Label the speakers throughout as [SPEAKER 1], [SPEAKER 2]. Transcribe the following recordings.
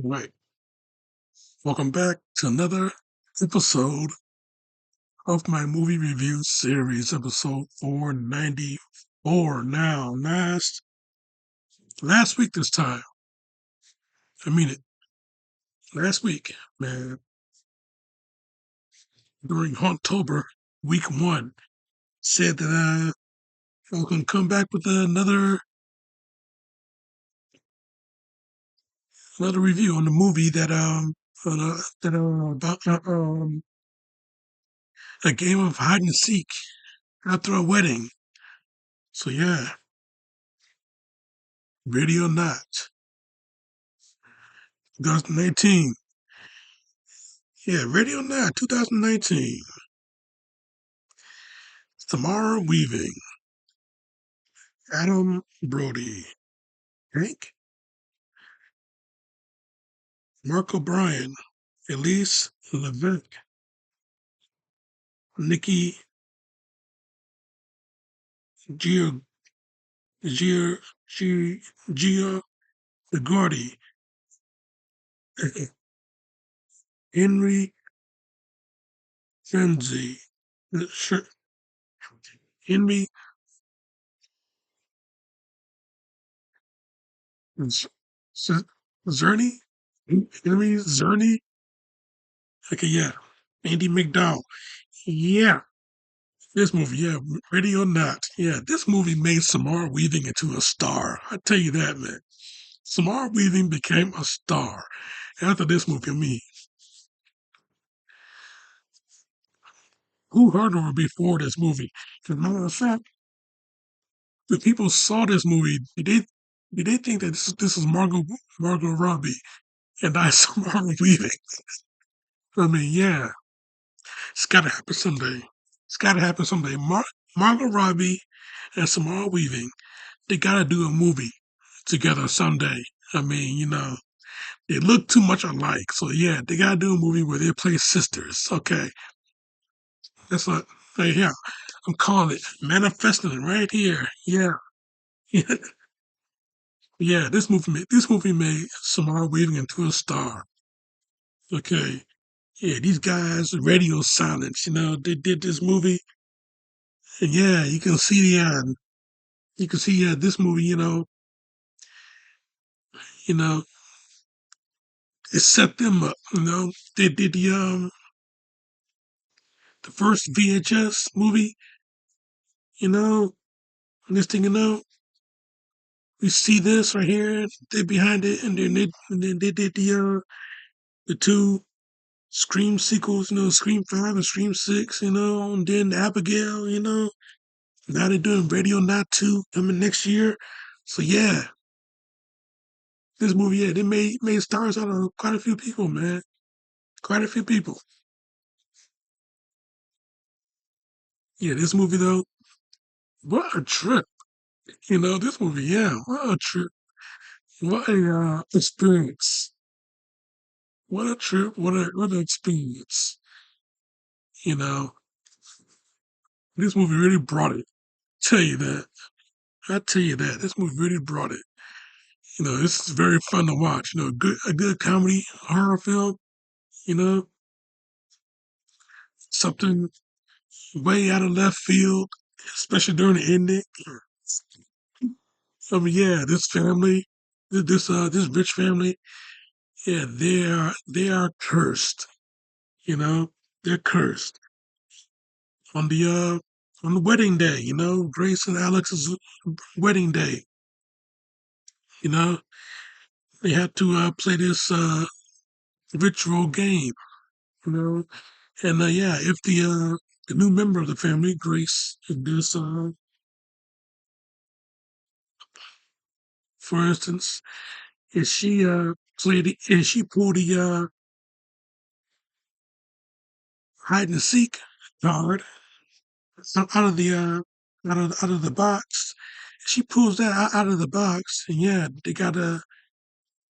[SPEAKER 1] Right. Welcome back to another episode of my movie review series, episode 494 now. Last week this time. I mean it. Last week, man, during October, week one, said that I was going to come back with another review on the movie about a game of hide and seek after a wedding. So yeah, ready or not, 2019. Yeah, ready or not, 2019. Samara Weaving, Adam Brody, Hank, Mark O'Brien, Elise Levesque, Nikki Gia Gia Gia Gia LaGuardia, Henry Frenzy, Henry Zerny, Henry Zerny. Okay, yeah, Andy McDowell. Yeah, this movie, yeah, ready or not, yeah, this movie made Samara Weaving into a star. I tell you that, man. Samara Weaving became a star after this movie. I mean, who heard of her before this movie? As a matter of fact, when people saw this movie, did they think that this is Margot Robbie and I Samara Weaving? I mean, yeah, it's got to happen someday. It's got to happen someday. Margot Robbie and Samara Weaving, they got to do a movie together someday. I mean, they look too much alike. So yeah, they got to do a movie where they play sisters. Okay, that's what. Hey, yeah, I'm calling it, manifesting it right here. Yeah, yeah. This movie made Samara Weaving into a star. Okay, yeah. These guys, radio silence. They did this movie, and yeah, you can see this movie. You know, it set them up. They did the first VHS movie. You know, next thing you know, we see this right here. They behind it, and then they did the two Scream sequels, Scream 5 and Scream 6, and then Abigail, Now they're doing Radio Not 2 coming next year. So yeah, this movie, yeah, they made stars out of quite a few people, man. Quite a few people. Yeah, this movie though, what a trip. This movie, yeah, what a trip. What a experience. What a trip. What an experience. You know, this movie really brought it. Tell you that. I tell you that. This movie really brought it. This is very fun to watch. A good comedy horror film. You know, something way out of left field, especially during the ending. I mean, yeah, this family, this rich family, yeah, they are cursed. They're cursed on the wedding day. Grace and Alex's wedding day. You know, they had to play this ritual game. You know, and yeah, if the new member of the family, Grace, this for instance, if she she pulled the hide and seek card out of the out of the box, she pulls that out of the box, and yeah, they gotta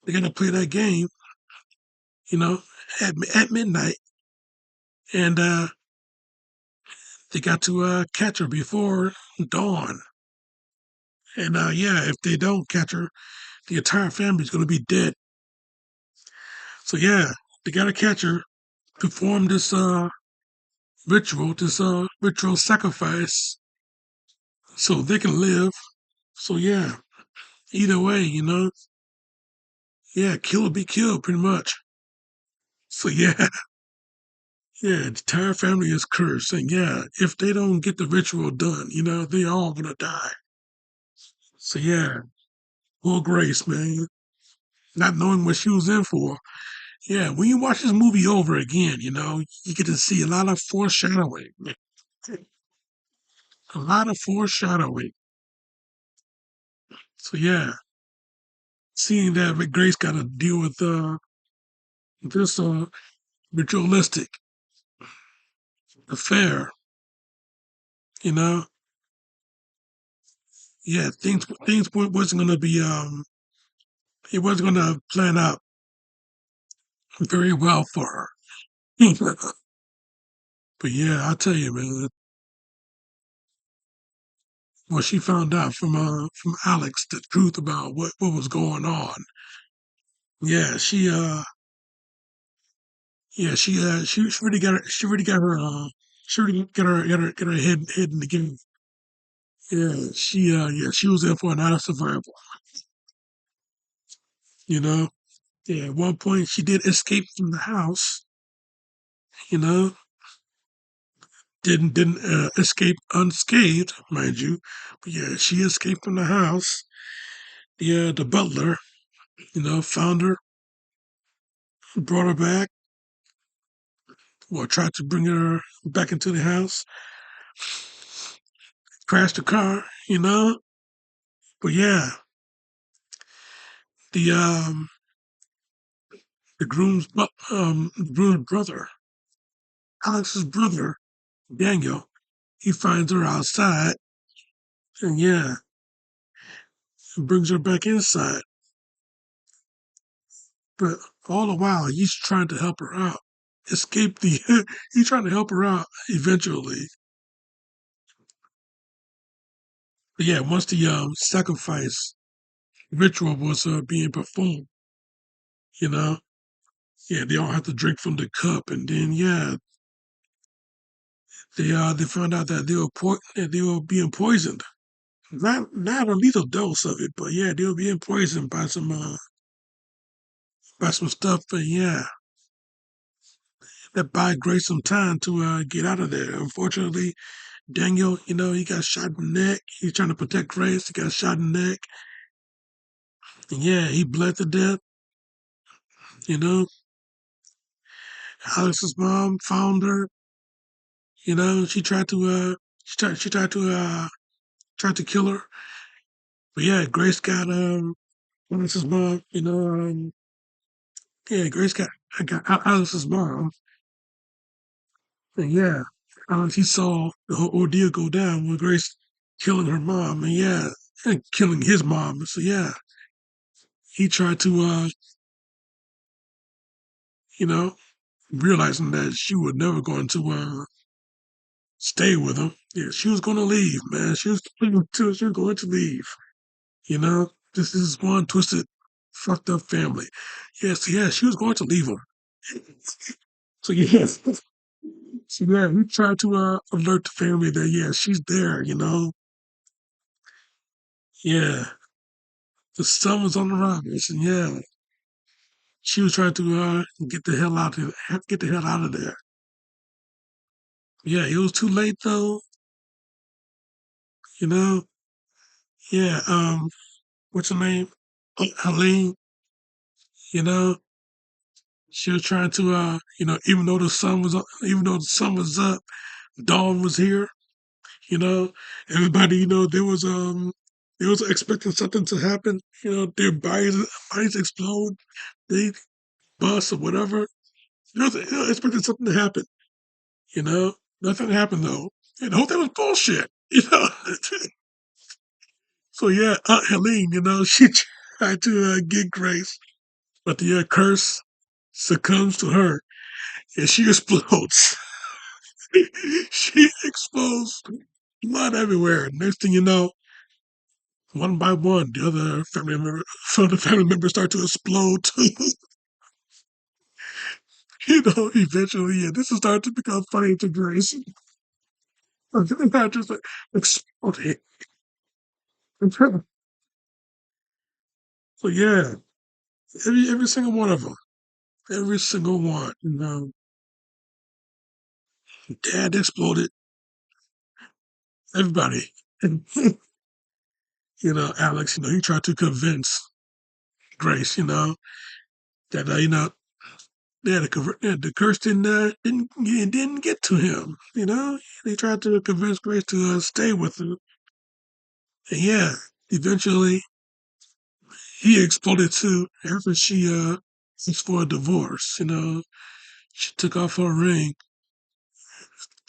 [SPEAKER 1] play that game, you know, at midnight, and they got to catch her before dawn. And yeah, if they don't catch her, the entire family's gonna be dead. So yeah, they gotta catch her, perform this ritual sacrifice so they can live. So yeah, either way, yeah, kill or be killed, pretty much. So yeah, yeah, the entire family is cursed, and yeah, if they don't get the ritual done, they all gonna die. So yeah, poor Grace, man, not knowing what she was in for. Yeah, when you watch this movie over again, you get to see a lot of foreshadowing, a lot of foreshadowing. So yeah, seeing that Grace got to deal with this ritualistic affair, you know, yeah, things wasn't gonna be it wasn't gonna plan out very well for her. But yeah, I tell you, man, when she found out from Alex the truth about what was going on, yeah, she really got her head in the game. She was in for a night of survival. You know, yeah. At one point, she did escape from the house. You know, didn't escape unscathed, mind you. But yeah, she escaped from the house. The butler, found her, brought her back, or tried to bring her back into the house, crashed the car, But yeah, the um the groom's brother, Alex's brother, Daniel, he finds her outside, and yeah, brings her back inside. But all the while, he's trying to help her out, escape the. He's trying to help her out eventually. But yeah, once the sacrifice ritual was being performed, you know, yeah, they all have to drink from the cup, and then yeah, they found out that that they were being poisoned. Not a lethal dose of it, but yeah, they were being poisoned by some stuff. But yeah, that buy Grace some time to get out of there. Unfortunately, Daniel, he got shot in the neck. He's trying to protect Grace. He got shot in the neck. And yeah, he bled to death. You know, Alex's mom found her. She tried to tried to kill her. But yeah, Grace got Alex's mom. Yeah, Grace got Alex's mom. And yeah, he saw the whole ordeal go down with Grace killing her mom, and yeah, and killing his mom. So yeah, he tried to you know realizing that she was never going to stay with him. Yeah, she was going to leave, man. She was going to leave. This is one twisted, fucked up family. Yes, yeah, she was going to leave him. So yes, so yeah, he tried to alert the family that yeah, she's there. Yeah, the sun was on the rise, and yeah, she was trying to get the hell out of there. Yeah, it was too late though. You know. Yeah. What's her name? Helene. You know, she was trying to, even though the sun was up, dawn was here. You know, everybody, they was expecting something to happen. Their bodies explode, they bust or whatever. They was expecting something to happen. Nothing happened though. And the whole thing was bullshit. So yeah, Aunt Helene, she tried to get Grace, but the curse succumbs to her, and she explodes. She explodes, blood everywhere. Next thing you know, one by one, the other family members start to explode too. Eventually, yeah, this is starting to become funny to Grace. Not just like exploding. So yeah, every single one of them, every single one. Dad exploded. Everybody, and Alex. He tried to convince Grace. That the curse didn't get to him. He tried to convince Grace to stay with him. And yeah, eventually he exploded too after she asked for a divorce. She took off her ring,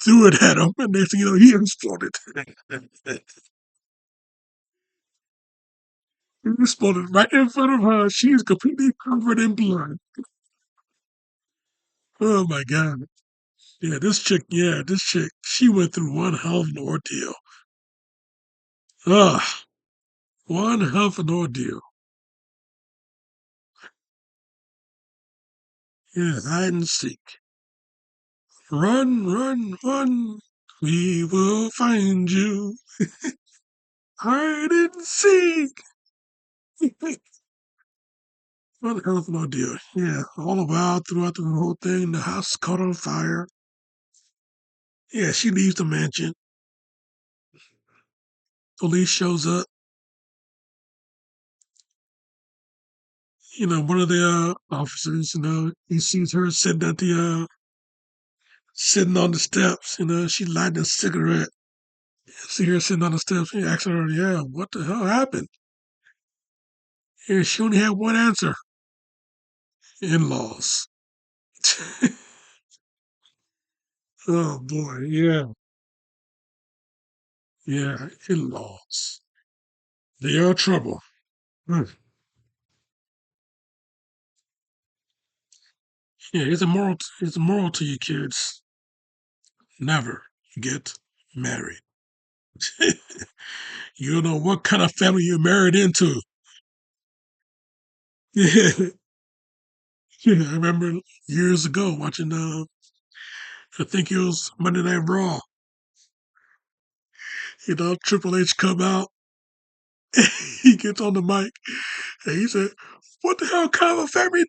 [SPEAKER 1] threw it at him, and next thing you know, he exploded. He exploded right in front of her. She is completely covered in blood. Oh my god. Yeah, this chick, she went through one hell of an ordeal. Ugh, one hell of an ordeal. Yeah, hide and seek. Run, run, run. We will find you. Hide and seek. What a hell of an ordeal. Yeah, all the while throughout the whole thing, the house caught on fire. Yeah, she leaves the mansion. Police shows up. One of the officers, he sees her sitting on the steps. She lighting a cigarette. See her sitting on the steps. He asks her, yeah, what the hell happened? And she only had one answer: in-laws. Oh boy, yeah, yeah, in-laws. They are trouble. Hmm. Yeah, it's a moral to you kids. Never get married. You don't know what kind of family you're married into. Yeah, yeah. I remember years ago watching. I think it was Monday Night Raw. Triple H come out. He gets on the mic and he said, "What the hell kind of a family?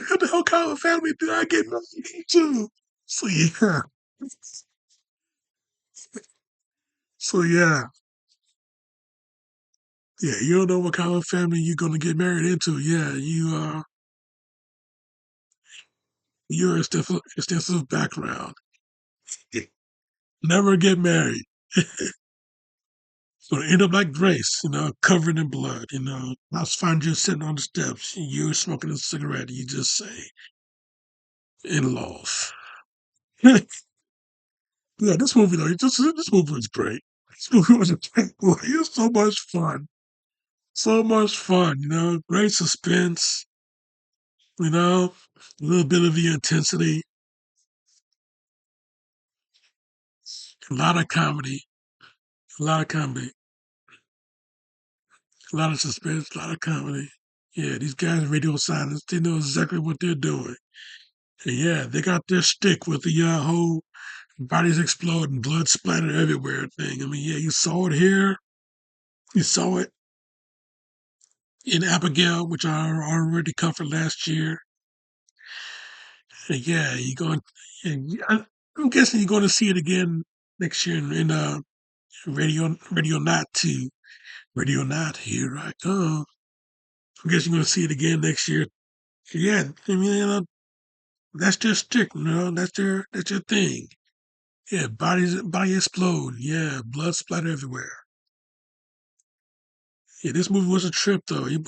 [SPEAKER 1] What the hell kind of a family did I get married into?" So yeah, so yeah, yeah. You don't know what kind of family you're gonna get married into. Yeah, you're extensive background. Never get married. So end up like Grace, covered in blood. I was find you sitting on the steps, you're smoking a cigarette. You just say in-laws. Yeah, this movie though, this movie was great. This movie was a great movie. It was so much fun, so much fun. Great suspense. A little bit of the intensity, a lot of comedy, a lot of comedy, a lot of suspense, a lot of comedy. Yeah, these guys, radio scientists, they know exactly what they're doing. And yeah, they got their stick with the whole bodies exploding, blood splatter everywhere thing. I mean, yeah, you saw it here. You saw it in Abigail, which I already covered last year. And yeah, you're going. I'm guessing you're going to see it again next year in Radio Not 2. Radio Not, here I come. I guess you're going to see it again next year. Yeah, I mean, that's their stick. That's their thing. Yeah, body explode. Yeah, blood splatter everywhere. Yeah, this movie was a trip though. It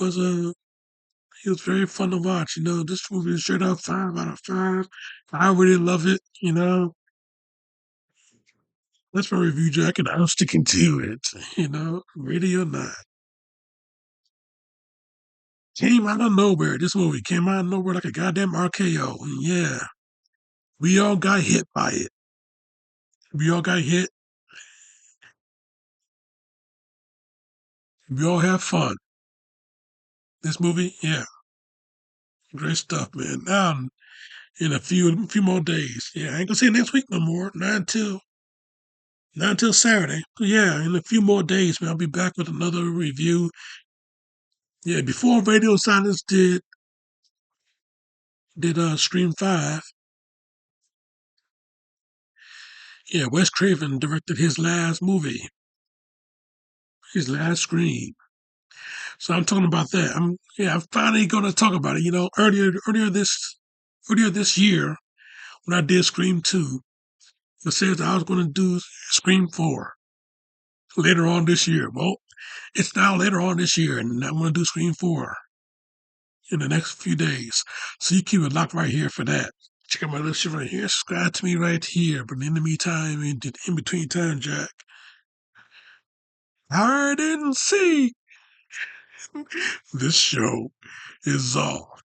[SPEAKER 1] was very fun to watch. This movie is straight up 5 out of 5. I really love it. That's my review, Jack, and I'm sticking to it. Ready or not. Came out of nowhere. This movie came out of nowhere like a goddamn RKO. And yeah, we all got hit by it. We all got hit. We all have fun. This movie, yeah, great stuff, man. in a few more days. Yeah, I ain't gonna say next week no more. Not until Saturday. Yeah, in a few more days, man, I'll be back with another review. Yeah, before Radio Silence did Scream 5. Yeah, Wes Craven directed his last movie, his last Scream. So I'm talking about that. I'm finally gonna talk about it. Earlier this year when I did Scream 2, I said that I was gonna do Scream 4 later on this year. Well, it's now later on this year, and I'm gonna do Scream 4 in the next few days. So you keep it locked right here for that. Check out my little shit right here. Subscribe to me right here. But in the meantime, in between time, Jack, hide and seek. This show is off.